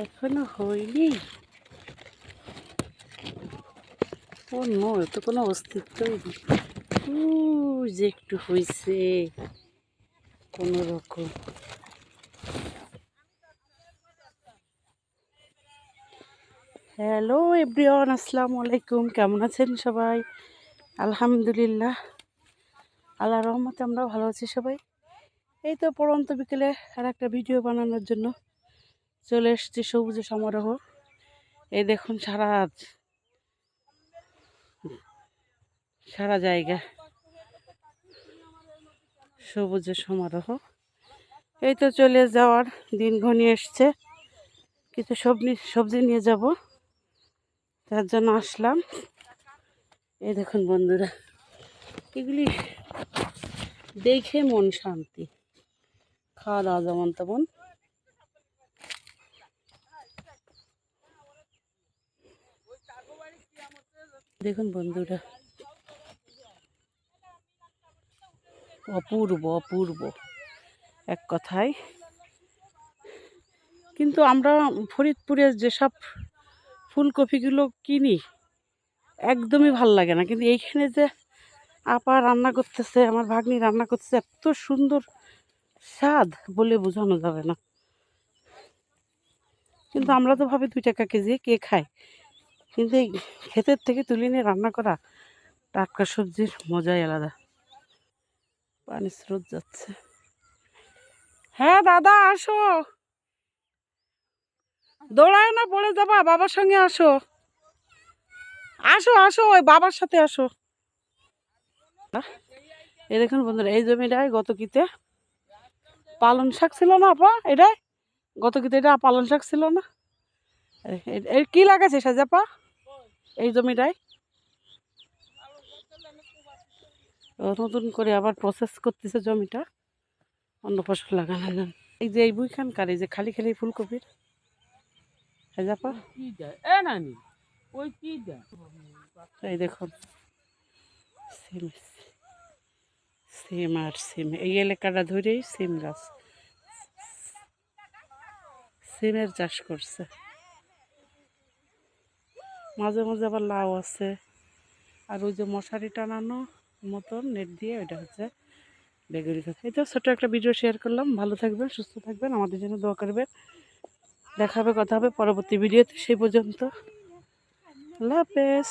এখনো হয়নি। ও নো, এত কোনো অস্তিত্বই নেই। যে একটু হয়েছে কোনো রকম। হ্যালো এভরিওয়ান, আসসালামু আলাইকুম। কেমন আছেন সবাই? আলহামদুলিল্লাহ, আল্লাহর রহমতে আমরাও ভালো আছি সবাই। এই তো পড়ন্ত বিকেলে আর একটা ভিডিও বানানোর জন্য চলে এসেছি সবুজে সমারোহ। এই দেখুন সারা জায়গা সবুজে সমারোহ। এই তো চলে যাওয়ার দিন ঘনিয়ে এসছে, কিছু সবজি নিয়ে যাব, তার জন্য আসলাম। এই দেখুন বন্ধুরা, এগুলি দেখে মন শান্তি। খাওয়া দাওয়া যেমন তেমন। দেখুন বন্ধুরা, অপূর্ব অপূর্ব এক কথায়। কিন্তু আমরা ফরিদপুরে যেসব ফুলকপিগুলো কিনি একদমই ভাল লাগে না, কিন্তু এইখানে যে আপা রান্না করতেছে, আমার ভাগ্নি রান্না করতেছে, এত সুন্দর স্বাদ বলে বোঝানো যাবে না। কিন্তু আমরা তো ভাবি 2 টাকা কেজি কে খায়, কিন্তু এই ক্ষেতের থেকে তুলে নিয়ে রান্না করা টাটকা সবজির মজাই আলাদা। পানির স্রোত যাচ্ছে। হ্যাঁ দাদা আসো, দৌড়ায় না, পড়ে যাবা, বাবার সঙ্গে আসো। আসো আসো, ওই বাবার সাথে আসো। এই দেখুন বন্ধুরা, এই জমিটায় গত কিতে পালং শাক ছিল না আপা? এটাই গত কিতে এটা পালং শাক ছিল না? এর কি লাগাইছে সাজাপা এই জমিটায়? নতুন করে আবার প্রসেস করতেছে জমিটা, অন্য ফসল লাগানোর জন্য। এই যে এই বুইখানকার এই যে খালি খালি ফুলকপির সাজাপা, এই দেখুন সিম সিম আর সিম, এই এলাকাটা ধরেই সিম গাছ, সিমের চাষ করছে। মাঝে মাঝে আবার লাউ আছে, আর ওই যে মশারি টানানো মতন নেট দিয়ে, ওইটা হচ্ছে বেগুনি গাছ। এই তো ছোট্ট একটা ভিডিও শেয়ার করলাম। ভালো থাকবেন, সুস্থ থাকবেন, আমাদের জন্য দোয়া করবেন। দেখা হবে, কথা হবে পরবর্তী ভিডিওতে। সেই পর্যন্ত আল্লাহ হাফেজ।